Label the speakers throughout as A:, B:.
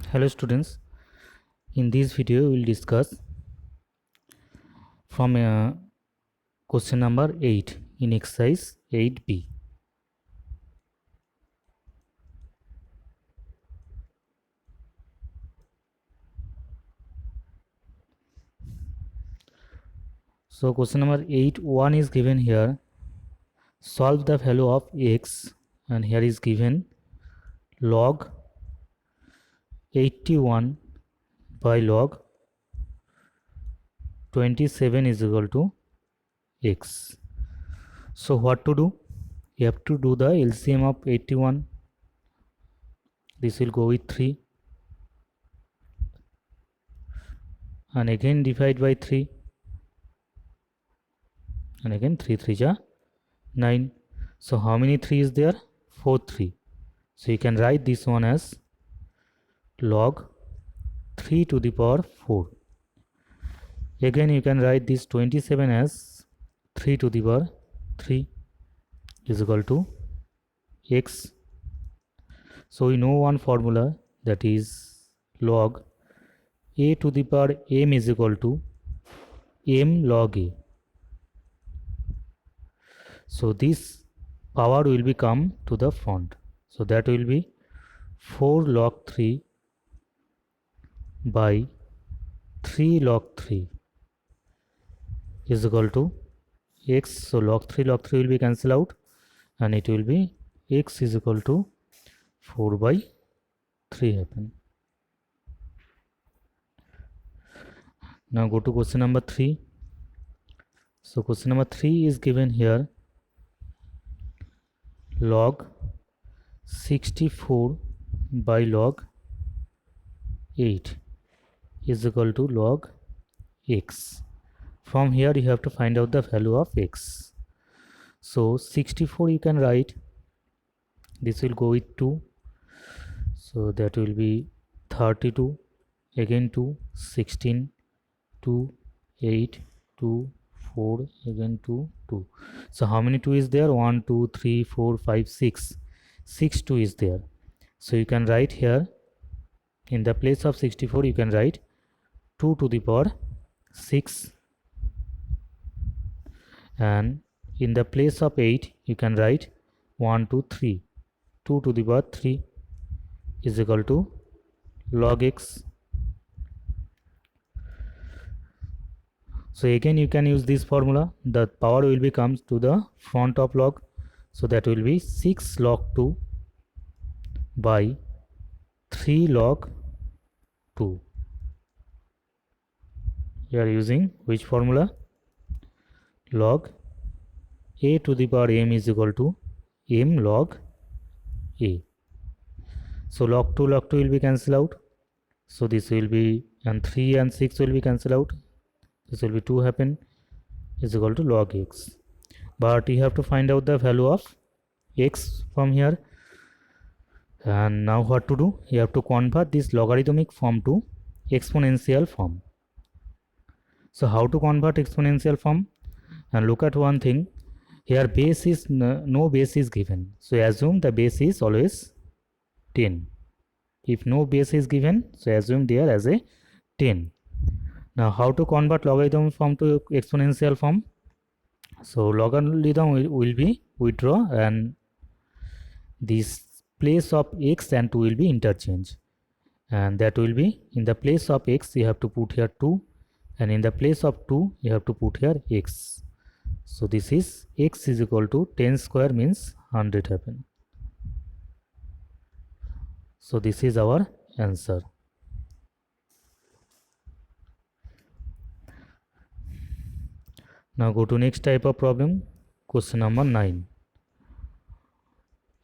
A: Hello students, in this video we will discuss from question number 8 in exercise 8b. So question number 8 1 is given here. Solve the value of x, and here is given log 81 by log 27 is equal to x. So what to do? You have to do the LCM of 81. This will go with 3 and again divide by 3 and again 3 3 ja 9. So how many 3 is there? 4 3. So you can write this one as log 3 to the power 4. Again you can write this 27 as 3 to the power 3 is equal to x. So we know one formula, that is log a to the power m is equal to m log a. So this power will be come to the front. So that will be 4 log 3 by 3 log 3 is equal to x. So log 3 will be cancelled out and it will be x is equal to 4 by 3 happen. Now go to question number 3. So question number 3 is given here log 64 by log 8 is equal to log x. From here you have to find out the value of x. So 64 you can write, this will go with 2, so that will be 32, again 2, 16, 2, 8, 2, 4, again 2, 2. So how many 2 is there? 1 2 3 4 5 6. 6 2 is there. So you can write here, in the place of 64 you can write 2 to the power 6, and in the place of 8 you can write 1 2 3. 2 to the power 3 is equal to log x. So again you can use this formula, the power will be comes to the front of log, so that will be 6 log 2 by 3 log 2. You are using which formula? Log a to the power m is equal to m log a. So log 2 will be cancelled out, so this will be, and 3 and 6 will be cancelled out, this will be 2 happen, is equal to log x. But you have to find out the value of x from here, and now what to do? You have to convert this logarithmic form to exponential form. So how to convert exponential form? And look at one thing here, base is no base is given, so assume the base is always 10. If no base is given, so assume there as a 10. Now how to convert logarithm form to exponential form? So logarithm will be withdraw, and this place of x and 2 will be interchange, and that will be, in the place of x you have to put here 2, and in the place of 2 you have to put here x. So this is x is equal to 10 square means 100 happen. So this is our answer. Now go to next type of problem, question number 9.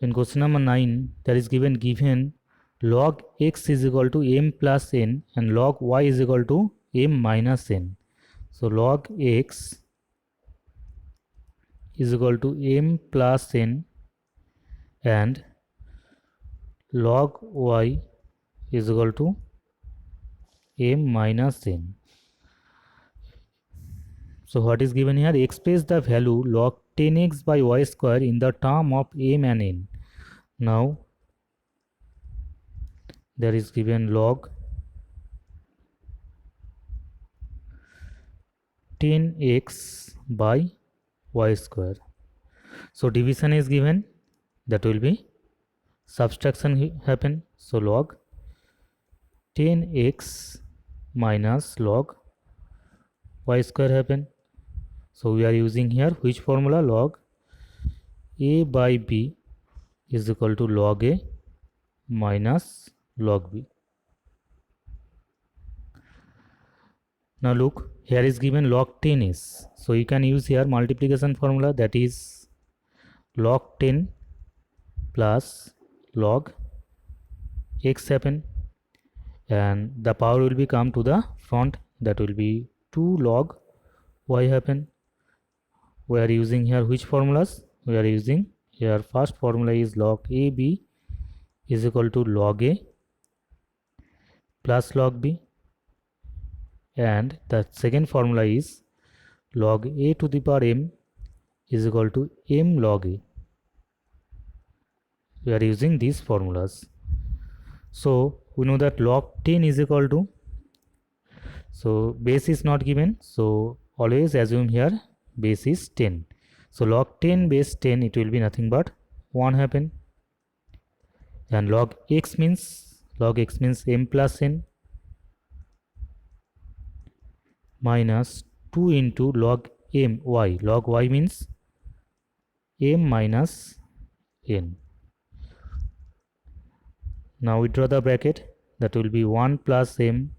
A: In question number 9 there is given log x is equal to m plus n and log y is equal to m minus n. So log x is equal to m plus n and log y is equal to m minus n. So what is given here? Express the value log 10x by y square in the term of m and n. Now there is given log 10x by y square. So division is given, that will be subtraction happen. So log 10x minus log y square happen. So we are using here which formula? Log a by b is equal to log a minus log b. Now look, here is given log 10 is. So you can use here multiplication formula, that is log 10 plus log x happen, and the power will be come to the front, that will be 2 log y happen. We are using here which formulas? We are using here first formula is log ab is equal to log a plus log b, and the second formula is log a to the power m is equal to m log a. We are using these formulas. So we know that log 10 is equal to, so base is not given, so always assume here base is 10. So log 10 base 10, it will be nothing but 1 happen, and log x means m plus n minus 2 into log m y. Log y means m minus n. Now we draw the bracket, that will be 1 plus m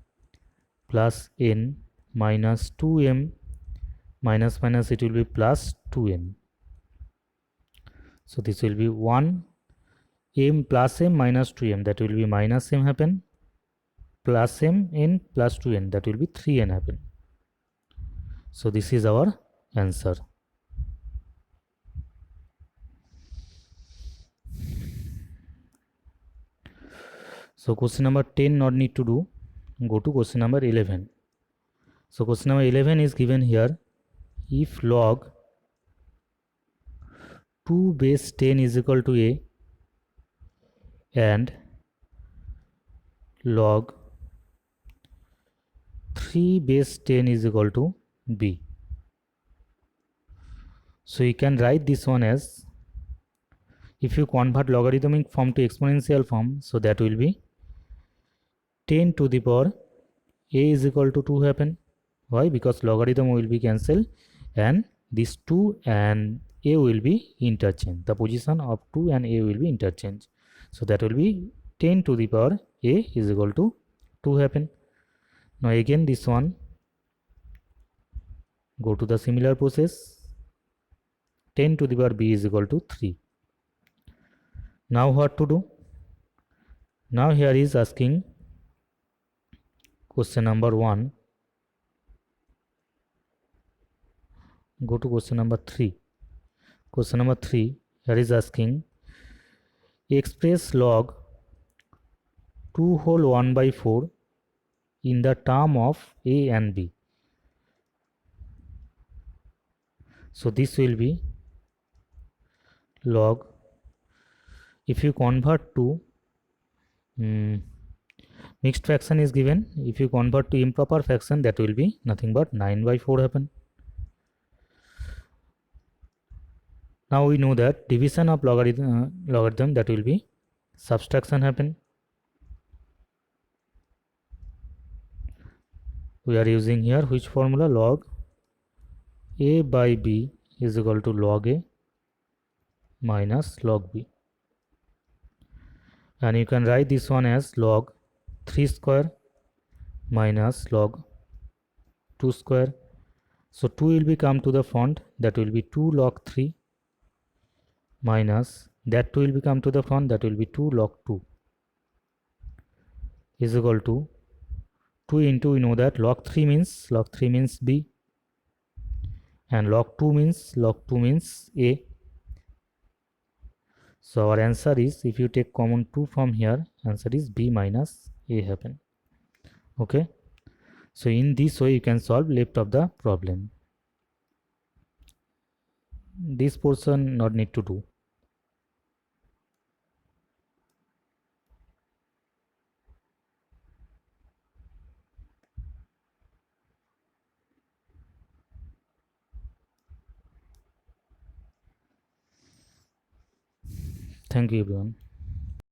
A: plus n minus 2m minus minus, it will be plus 2n. So this will be 1 m plus m minus 2m, that will be minus m happen, plus m n plus 2n, that will be 3n happen. So this is our answer. So question number 10 not need to do. Go to question number 11. So question number 11 is given here. If log 2 base 10 is equal to a and log 3 base 10 is equal to b. So you can write this one as, if you convert logarithmic form to exponential form, so that will be 10 to the power a is equal to 2 happen. Why? Because logarithm will be cancelled and this 2 and a will be interchanged. The position of 2 and a will be interchanged. So that will be 10 to the power a is equal to 2 happen. Now again this one, go to the similar process, 10 to the power b is equal to 3. Now what to do? Now here is asking question number 1. Go to question number 3. Question number 3, here is asking express log 2 whole 1 by 4 in the term of a and b. So this will be log, if you convert to mixed fraction is given, if you convert to improper fraction, that will be nothing but 9 by 4 happen. Now we know that division of logarithm, that will be subtraction happen. We are using here which formula? Log a by b is equal to log a minus log b, and you can write this one as log 3 square minus log 2 square. So 2 will be come to the front, that will be 2 log 3 minus that 2 will be come to the front, that will be 2 log 2 is equal to 2 into, we know that log 3 means b, and log 2 means a. So our answer is, if you take common 2 from here, answer is b minus a happen. Okay, so in this way you can solve left of the problem. This portion not need to do. Thank you everyone.